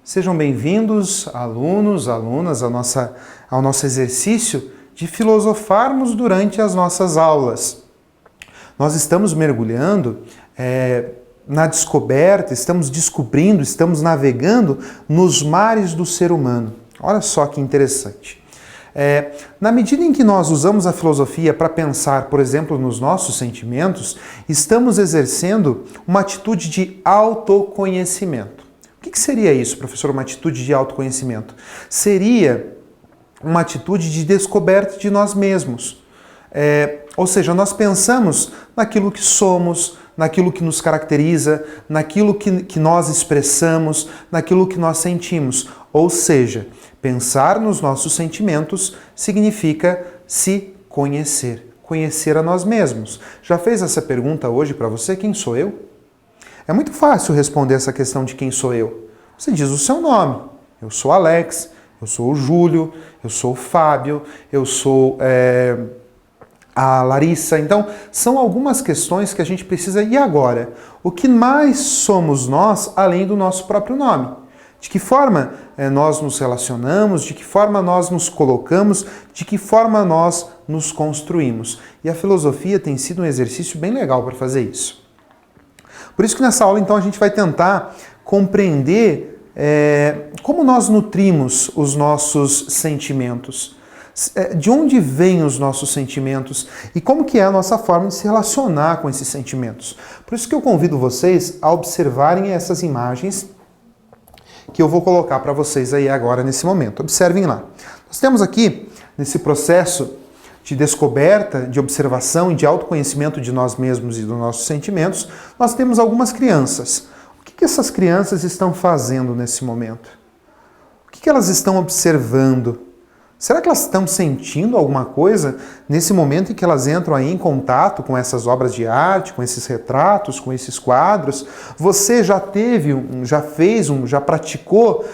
Sejam bem-vindos, alunos, alunas, ao nosso exercício de filosofarmos durante as nossas aulas. Nós estamos mergulhando na descoberta, estamos descobrindo, estamos navegando nos mares do ser humano. Olha só que interessante. Na medida em que nós usamos a filosofia para pensar, por exemplo, nos nossos sentimentos, estamos exercendo uma atitude de autoconhecimento. O que seria isso, professor, uma atitude de autoconhecimento? Seria uma atitude de descoberta de nós mesmos. Ou seja, nós pensamos naquilo que somos, naquilo que nos caracteriza, naquilo que nós expressamos, naquilo que nós sentimos. Ou seja, pensar nos nossos sentimentos significa se conhecer, conhecer a nós mesmos. Já fez essa pergunta hoje para você? Quem sou eu? É muito fácil responder essa questão de quem sou eu. Você diz o seu nome. Eu sou Alex, eu sou o Júlio, eu sou o Fábio, eu sou a Larissa. Então, são algumas questões que a gente precisa. E agora? O que mais somos nós além do nosso próprio nome? De que forma nós nos relacionamos, de que forma nós nos colocamos, de que forma nós nos construímos. E a filosofia tem sido um exercício bem legal para fazer isso. Por isso que nessa aula, então, a gente vai tentar compreender como nós nutrimos os nossos sentimentos, de onde vêm os nossos sentimentos e como que é a nossa forma de se relacionar com esses sentimentos. Por isso que eu convido vocês a observarem essas imagens que eu vou colocar para vocês aí agora nesse momento. Observem lá. Nós temos aqui, nesse processo de descoberta, de observação e de autoconhecimento de nós mesmos e dos nossos sentimentos, nós temos algumas crianças. O que essas crianças estão fazendo nesse momento? O que elas estão observando? Será que elas estão sentindo alguma coisa nesse momento em que elas entram aí em contato com essas obras de arte, com esses retratos, com esses quadros? Você já já praticou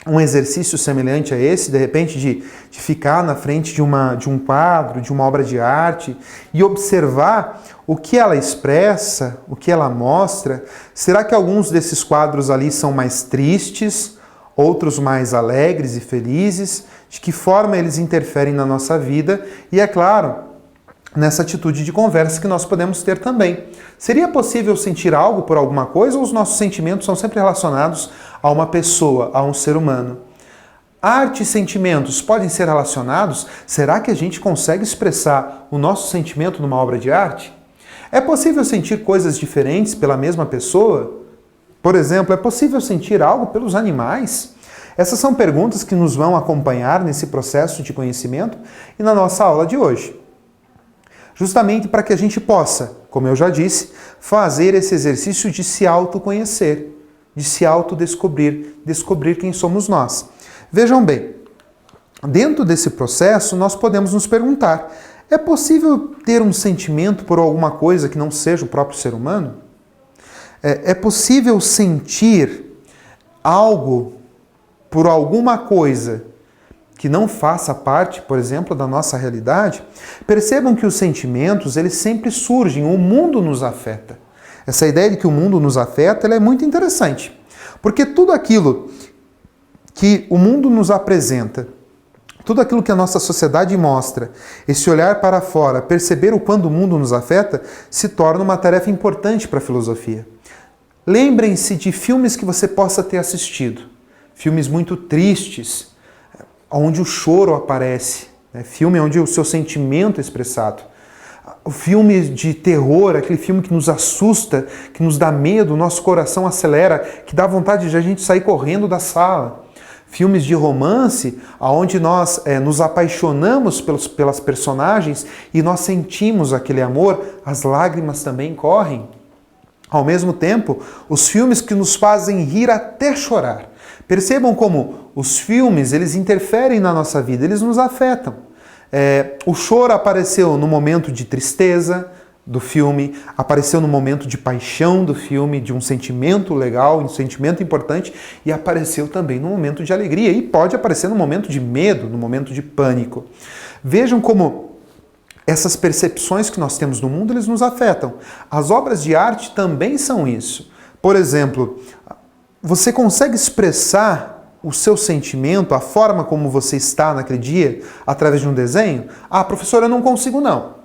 um exercício semelhante a esse, de repente de ficar na frente de um quadro, de uma obra de arte e observar o que ela expressa, o que ela mostra? Será que alguns desses quadros ali são mais tristes, outros mais alegres e felizes? De que forma eles interferem na nossa vida? E é claro, nessa atitude de conversa que nós podemos ter também. Seria possível sentir algo por alguma coisa ou os nossos sentimentos são sempre relacionados a uma pessoa, a um ser humano? Arte e sentimentos podem ser relacionados? Será que a gente consegue expressar o nosso sentimento numa obra de arte? É possível sentir coisas diferentes pela mesma pessoa? Por exemplo, é possível sentir algo pelos animais? Essas são perguntas que nos vão acompanhar nesse processo de conhecimento e na nossa aula de hoje. Justamente para que a gente possa, como eu já disse, fazer esse exercício de se autoconhecer, de se autodescobrir, descobrir quem somos nós. Vejam bem, dentro desse processo nós podemos nos perguntar: é possível ter um sentimento por alguma coisa que não seja o próprio ser humano? É possível sentir algo por alguma coisa que não faça parte, por exemplo, da nossa realidade? Percebam que os sentimentos, eles sempre surgem, o mundo nos afeta. Essa ideia de que o mundo nos afeta, ela é muito interessante, porque tudo aquilo que o mundo nos apresenta, tudo aquilo que a nossa sociedade mostra, esse olhar para fora, perceber o quanto o mundo nos afeta, se torna uma tarefa importante para a filosofia. Lembrem-se de filmes que você possa ter assistido, filmes muito tristes, onde o choro aparece, filme onde o seu sentimento é expressado. O filme de terror, aquele filme que nos assusta, que nos dá medo, o nosso coração acelera, que dá vontade de a gente sair correndo da sala. Filmes de romance, onde nós nos apaixonamos pelas personagens e nós sentimos aquele amor, as lágrimas também correm. Ao mesmo tempo, os filmes que nos fazem rir até chorar. Percebam como os filmes, eles interferem na nossa vida, eles nos afetam. O choro apareceu no momento de tristeza do filme, apareceu no momento de paixão do filme, de um sentimento legal, um sentimento importante, e apareceu também no momento de alegria, e pode aparecer no momento de medo, no momento de pânico. Vejam como essas percepções que nós temos no mundo, eles nos afetam. As obras de arte também são isso. Por exemplo, Você consegue expressar o seu sentimento, a forma como você está naquele dia, através de um desenho? Ah, professor, eu não consigo não.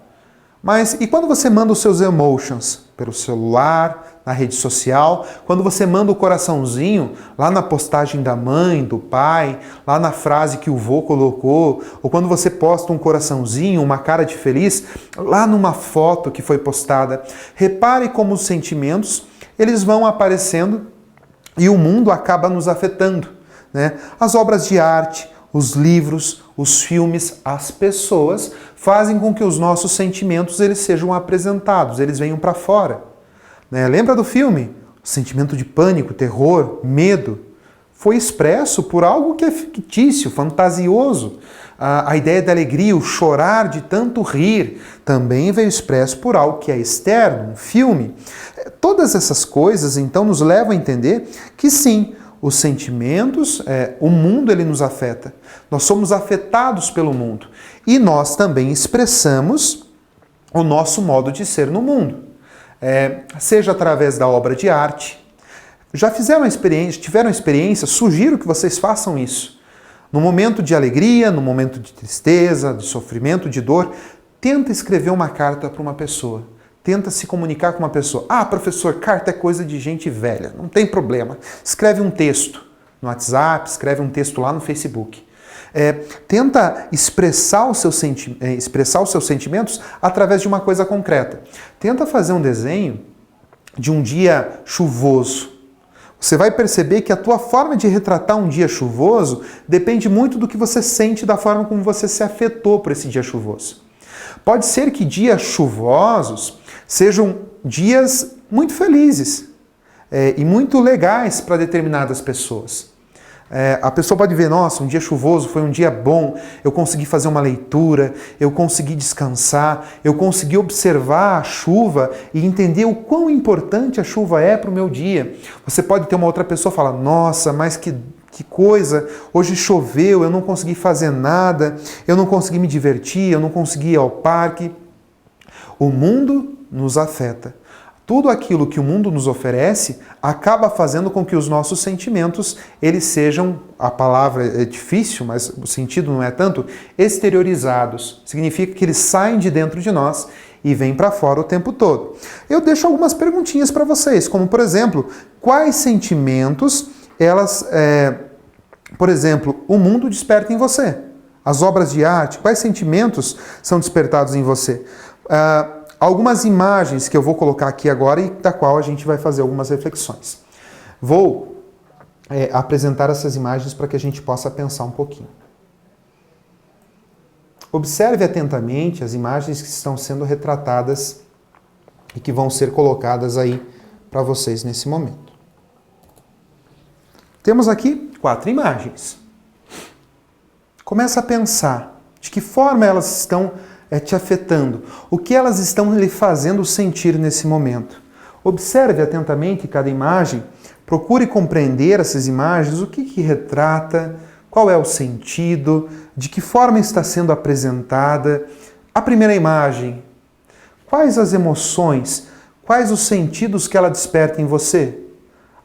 Mas e quando você manda os seus emotions pelo celular, na rede social, quando você manda o coraçãozinho lá na postagem da mãe, do pai, lá na frase que o vô colocou, ou quando você posta um coraçãozinho, uma cara de feliz, lá numa foto que foi postada, repare como os sentimentos, eles vão aparecendo e o mundo acaba nos afetando, né? As obras de arte, os livros, os filmes, as pessoas fazem com que os nossos sentimentos eles sejam apresentados, eles venham para fora. Né? Lembra do filme? O sentimento de pânico, terror, medo foi expresso por algo que é fictício, fantasioso. A ideia da alegria, o chorar de tanto rir, também veio expresso por algo que é externo, um filme. Todas essas coisas, então, nos levam a entender que sim, os sentimentos, o mundo ele nos afeta. Nós somos afetados pelo mundo. E nós também expressamos o nosso modo de ser no mundo. Seja através da obra de arte. Já fizeram experiência, tiveram experiência, sugiro que vocês façam isso. No momento de alegria, no momento de tristeza, de sofrimento, de dor, tenta escrever uma carta para uma pessoa. Tenta se comunicar com uma pessoa. Ah, professor, carta é coisa de gente velha. Não tem problema. Escreve um texto no WhatsApp, escreve um texto lá no Facebook. Tenta expressar os seus sentimentos através de uma coisa concreta. Tenta fazer um desenho de um dia chuvoso. Você vai perceber que a tua forma de retratar um dia chuvoso depende muito do que você sente, da forma como você se afetou por esse dia chuvoso. Pode ser que dias chuvosos sejam dias muito felizes e muito legais para determinadas pessoas. A pessoa pode ver, nossa, um dia chuvoso foi um dia bom, eu consegui fazer uma leitura, eu consegui descansar, eu consegui observar a chuva e entender o quão importante a chuva é para o meu dia. Você pode ter uma outra pessoa falar, nossa, mas que coisa, hoje choveu, eu não consegui fazer nada, eu não consegui me divertir, eu não consegui ir ao parque. O mundo nos afeta. Tudo aquilo que o mundo nos oferece acaba fazendo com que os nossos sentimentos, eles sejam, a palavra é difícil, mas o sentido não é tanto, exteriorizados. Significa que eles saem de dentro de nós e vêm para fora o tempo todo. Eu deixo algumas perguntinhas para vocês, como por exemplo, quais sentimentos por exemplo, o mundo desperta em você? As obras de arte, quais sentimentos são despertados em você? Algumas imagens que eu vou colocar aqui agora e da qual a gente vai fazer algumas reflexões. Vou apresentar essas imagens para que a gente possa pensar um pouquinho. Observe atentamente as imagens que estão sendo retratadas e que vão ser colocadas aí para vocês nesse momento. Temos aqui 4 imagens. Começa a pensar de que forma elas estão te afetando, o que elas estão lhe fazendo sentir nesse momento. Observe atentamente cada imagem, procure compreender essas imagens, o que retrata, qual é o sentido, de que forma está sendo apresentada. A primeira imagem, quais as emoções, quais os sentidos que ela desperta em você?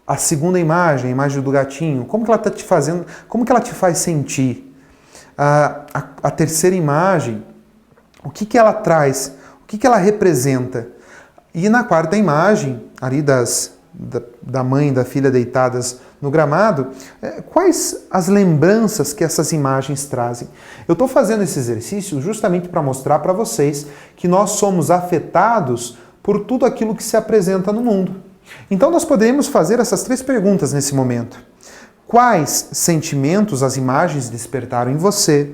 A segunda imagem, a imagem do gatinho, como que ela está te fazendo, como que ela te faz sentir? A terceira imagem, o que ela traz, o que ela representa? E na quarta imagem, ali da mãe e da filha deitadas no gramado, quais as lembranças que essas imagens trazem? Eu estou fazendo esse exercício justamente para mostrar para vocês que nós somos afetados por tudo aquilo que se apresenta no mundo. Então nós poderíamos fazer essas 3 perguntas nesse momento. Quais sentimentos as imagens despertaram em você?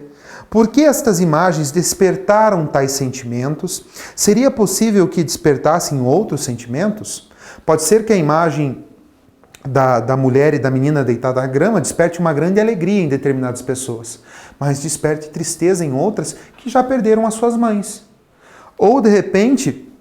Por que estas imagens despertaram tais sentimentos? Seria possível que despertassem outros sentimentos? Pode ser que a imagem da mulher e da menina deitada na grama desperte uma grande alegria em determinadas pessoas, mas desperte tristeza em outras que já perderam as suas mães. Ou, de repente,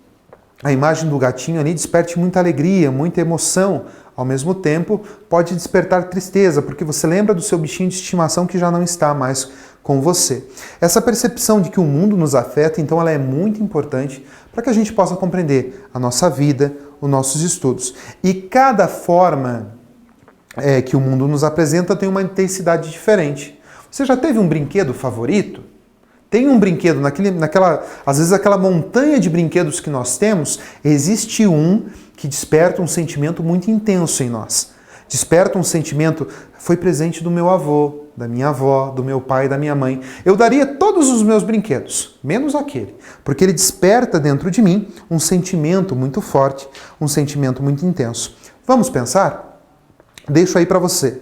a imagem do gatinho ali desperte muita alegria, muita emoção. Ao mesmo tempo, pode despertar tristeza, porque você lembra do seu bichinho de estimação que já não está mais com você. Essa percepção de que o mundo nos afeta, então, ela é muito importante para que a gente possa compreender a nossa vida, os nossos estudos. E cada forma que o mundo nos apresenta tem uma intensidade diferente. Você já teve um brinquedo favorito? Tem um brinquedo, às vezes aquela montanha de brinquedos que nós temos, existe um que desperta um sentimento muito intenso em nós. Desperta um sentimento, foi presente do meu avô, da minha avó, do meu pai, da minha mãe. Eu daria todos os meus brinquedos, menos aquele, porque ele desperta dentro de mim um sentimento muito forte, um sentimento muito intenso. Vamos pensar? Deixo aí para você.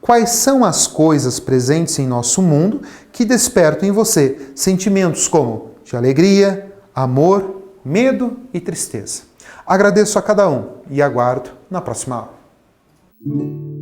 Quais são as coisas presentes em nosso mundo que despertam em você sentimentos como de alegria, amor, medo e tristeza? Agradeço a cada um e aguardo na próxima aula.